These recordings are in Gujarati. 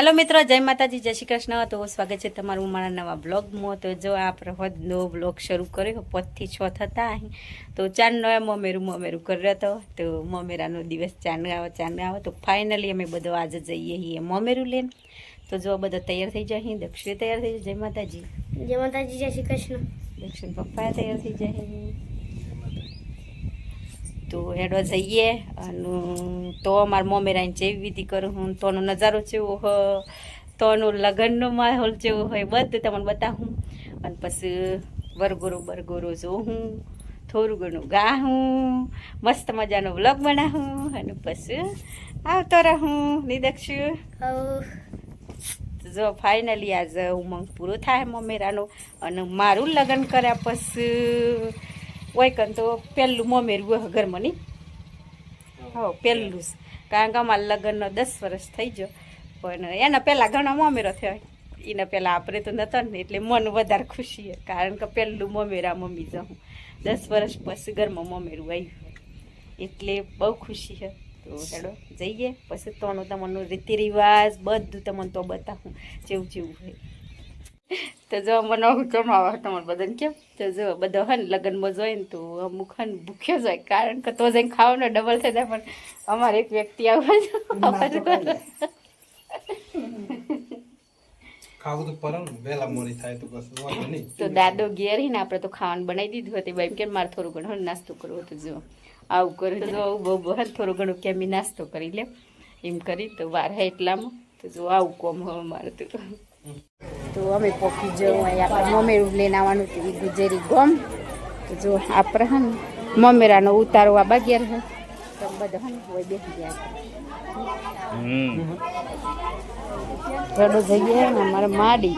હેલો મિત્રો, જય માતાજી, જય શ્રી કૃષ્ણ। તો સ્વાગત છે તમારું મારા નવા બ્લોગમાં। તો જો આપણે હોદનો બ્લોગ શરૂ કર્યો 5 થી 6 થતા અહીં તો ચાંદનો મમેરું કર્યો હતો। તો મમેરાનો દિવસ ચાંદ આવે તો ફાઇનલી અમે બધો આજે જઈએ છીએ મમેરું લઈને। તો જો બધો તૈયાર થઈ જાય, દક્ષિણ તૈયાર થઈ જાય। જય માતાજી, જય શ્રી કૃષ્ણ। દક્ષિણ પપ્પા તૈયાર થઈ જાય તો હેડવા જઈએ। અને તો અમારા મમેરાની જેવી વિધિ કરું હું, તોનો નજારો કેવો હોય, તોનો લગ્નનો માહોલ કેવો હોય બધું તમને બતાવું। અને પછી બરગોરો જોઉં, થોડું ઘણું ગાઉં, મસ્ત મજાનો વ્લોગ બનાવું અને પછી આવતો રહું નિદક્ષું। જો ફાઇનલી આજે ઉમંગ પૂરો થાય મમેરાનો। અને મારું લગ્ન કર્યા પછી હોય કન તો પહેલું મમેરું હોય ઘરમાં નહીં, હા પહેલું જ, કારણ કે અમારા લગ્નનો 10 વર્ષ થઈ ગયો, પણ એના પહેલાં ઘણો મમેરો થયો, એના પહેલાં આપણે તો નહોતો ને, એટલે મન વધારે ખુશી છે, કારણ કે પહેલું મમેરા મમ્મી જાઉં 10 વર્ષ પછી ઘરમાં મમેરું આવ્યું, એટલે બહુ ખુશી છે। તો હેડો જઈએ, પછી તોનું તમારું રીતિ રિવાજ બધું તમને તો બતાવું જેવું હોય। તો જો મને કેમ આવે તમારે બધાને કેમ, તો જો બધો હન લગ્નમાં જોઈએ ને તો અમુક હન ભૂખ્યો જ હોય, કારણ કે તો જઈને ખાવાનો ડબલ થઈ જાય, પણ અમારે એક વ્યક્તિ આવે તો દાદો ઘેર ને આપણે તો ખાવાનું બનાવી દીધું હતું, ભાઈ કે મારે થોડું ઘણું નાસ્તો કરવો હતો। જો આવું કરે તો જો બહુ થોડું ઘણું કેમ નાસ્તો કરી લે એમ કરી તો વાર હે એટલામાં। તો જો આવું કોમ હવે મારે તો અમે પોકી જવું અહીંયા આપણે મમેરું લઈને આવવાનું હતું ગુજેરી ગોમ। તો જો આપણે હે ને મમેરાનો ઉતારવા બાગિયાર છે, તો બધા હે હોય બેસી ગયા રડો જઈએ ને અમારે માડી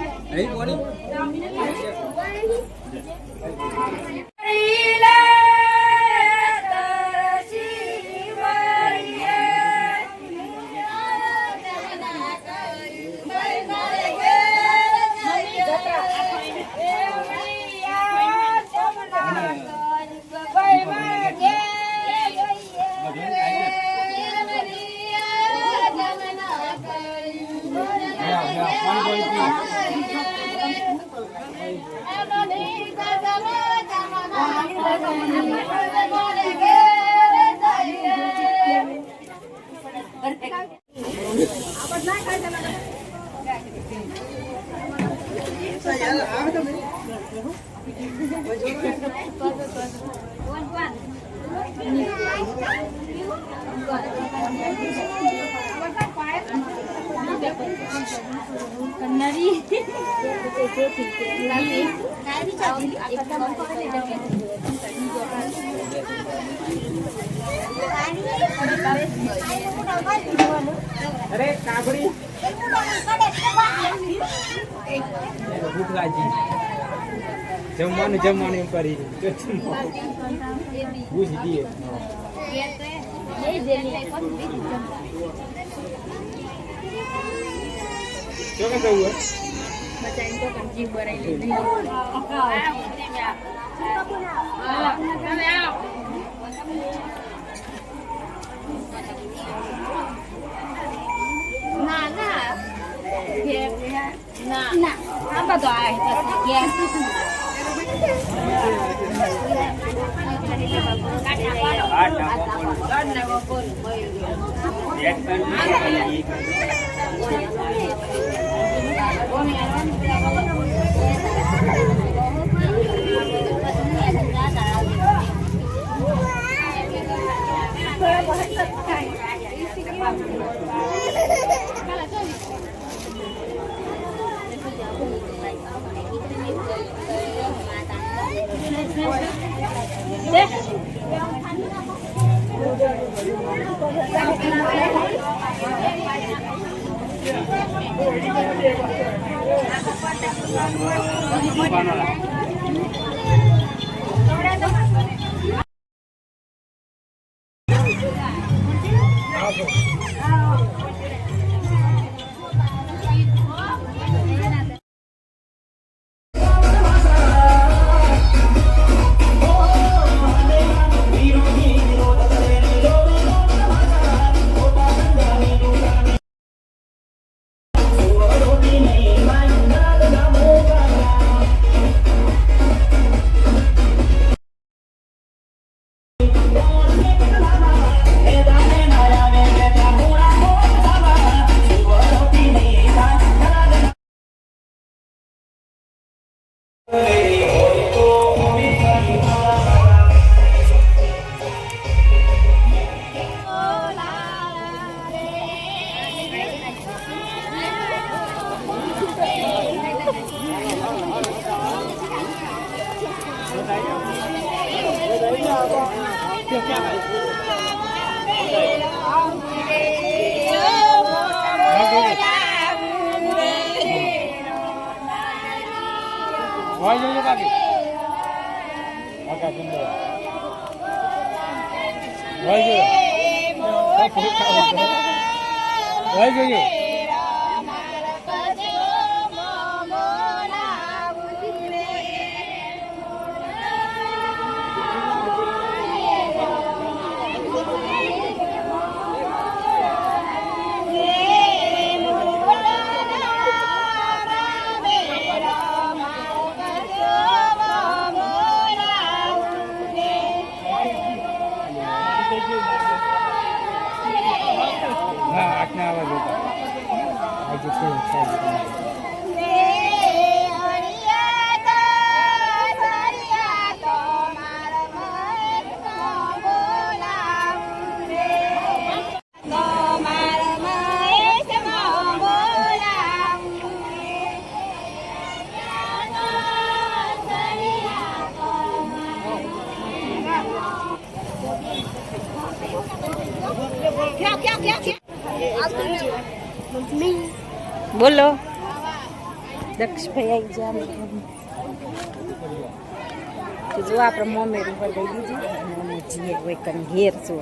अरे काकड़ी भूख लागी जमवाने एम करी पूछ दिए क्यों कैसे हुआ बचाइन तो कंजी बराई ले ના આ બધો Vai જોઈએ બાકી આકા સુંદર vai જોઈએ હા આટલા આવાજ હતા આજે કેવું થાય બોલો દક્ષભાઈ આવી જા જો આપણે મોમેરું બધાઈ દીધું અને જીએ કોઈ કન ઘેર છો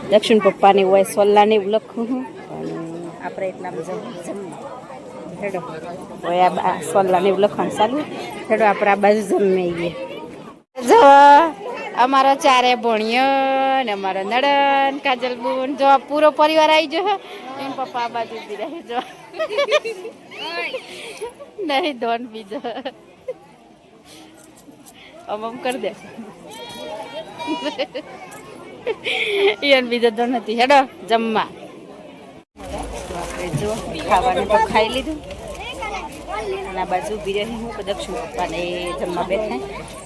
દક્ષિણ પપ્પાને હોય સોલ્લાને એવું લખું હું અને આપણે એટલામાં જમવા હેડો હવે આ સોલ્લાને એવું લખવાનું ચાલુ હેડો આપણે આ બાજુ જમી આવીએ. જો અમારો ચારે ભણીઓ ને અમારો નડન કાજલબુન જો પૂરો પરિવાર આવી ગયો. એમ પપ્પા આ બાજુ ઉભી રહી જો નહીં ધોન બીજો અમમ કરી દે ઈયન બીજો તો નથી. હેડો જમવા. આપણે જો ખાવાનું તો ખાઈ લીધું અને આ બાજુ ઉભી રહી હું દક્ષિણ પપ્પાને જમવા બેઠા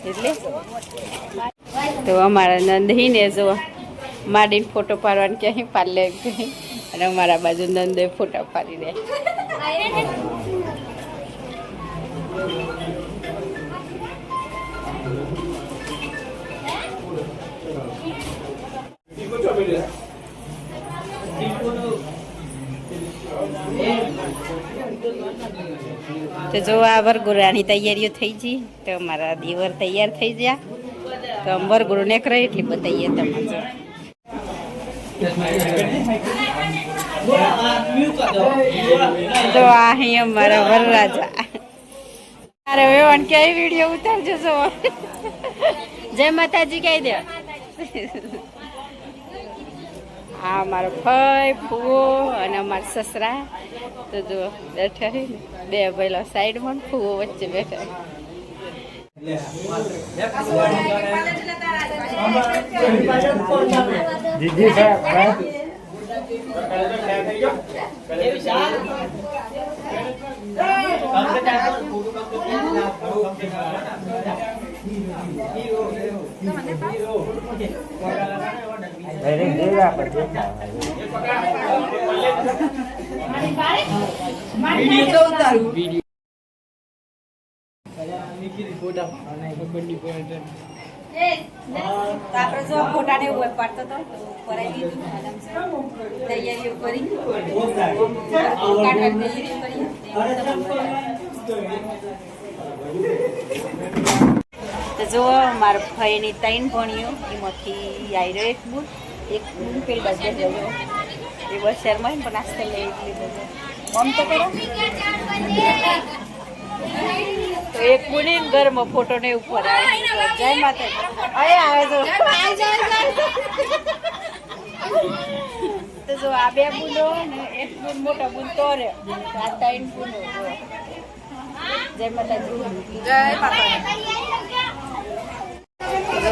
એટલે તો અમારા નંદહીને જો માંડીને ફોટો પાડવાનું ક્યાંય પાર્લે કહી અને અમારા બાજુ નંદે ફોટા પાડી દે. તો જો આ વરગુરાની તૈયારીઓ થઈ ગઈ તો અમારા દીવર તૈયાર થઈ ગયા તો આમ વરગુરુ નેકરે એટલી બતાવીએ તમે જો આ અહીં અમારા વરરાજા. અરે વેવાન ક્યાંય વિડીયો ઉતારજો જો. જય માતાજી કહી દે. આ મારો ભાઈ ફૂવો અને અમારા સસરા તો જો બેઠા ને બે ભાઈલો સાઈડમાં ફૂવો વચ્ચે બેઠા. આપણે જો ફોટાને એવું પાડતો તો તૈયારીઓ કરી તો જો મારા ભાઈની 3 ભણીઓ એમાંથી આવ્યો એક બૂન પેલી બાજુ એ બસ શહેરમાં પણ નાસ્તે લઈ લીધો મમ તો કરો તો એક બુની ઘરમાં ફોટો ને ઉપર આવે. જય માતા આવે તો જો આ બે બુનો ને એક બુન મોટા બુન તોરે આ 3 બુનો. જય માતાજી જય માતા.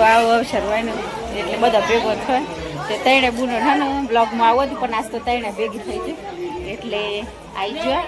આવો અવસર હોય ને એટલે બધા ભેગો થાય તે 3 બુનો નાનો બ્લોગમાં આવો પણ આજ તો 3 ભેગી થઈ ગઈ એટલે આવી ગયા.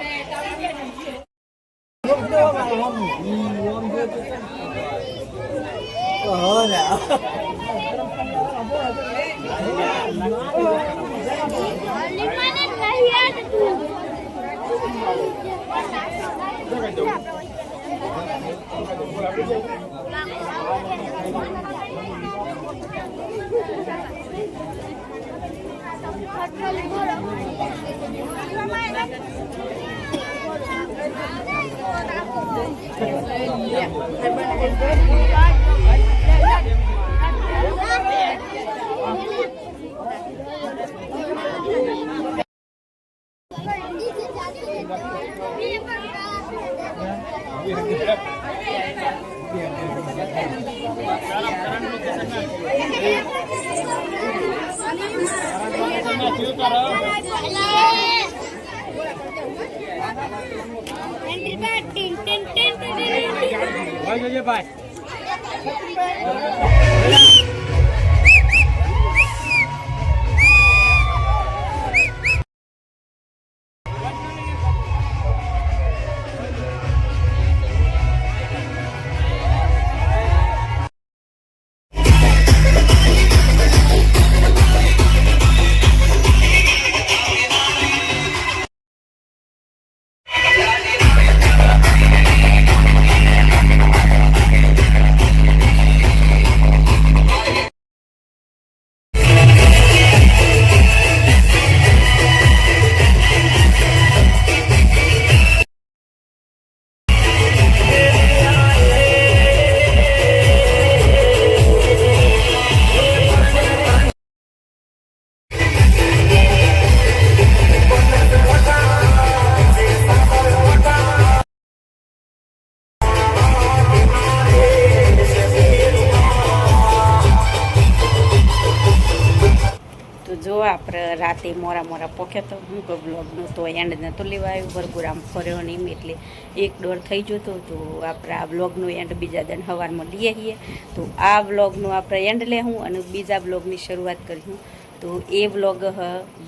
રાતે મોરા પોખ્યો હતો હું તો બ્લોગનો તો એન્ડ નહોતો લેવા આવ્યો ભરપૂર આમ ફર્યો નહીં એટલે 1:30 થઈ જતો તો આપણે આ બ્લોગનો એન્ડ બીજા દિન સવારમાં લઈએ છીએ તો આ બ્લોગનો આપણે એન્ડ લેવું અને બીજા બ્લોગની શરૂઆત કરીશું તો એ બ્લોગ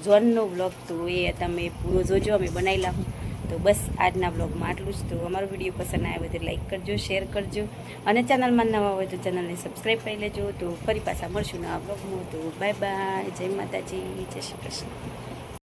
જોનનો બ્લોગ તો એ તમે પૂરો જોજો અમે બનાવી લાવું તો બસ આજના બ્લોગમાં આટલું જ તો અમારો વિડીયો પસંદ આવ્યો તો લાઈક કરજો શેર કરજો અને ચેનલમાં નવા હોય તો ચેનલને સબસ્ક્રાઈબ કરી લેજો તો ફરી પાછા મળશું નવા બ્લોગમાં તો બાય બાય જય માતાજી જય શ્રી કૃષ્ણ.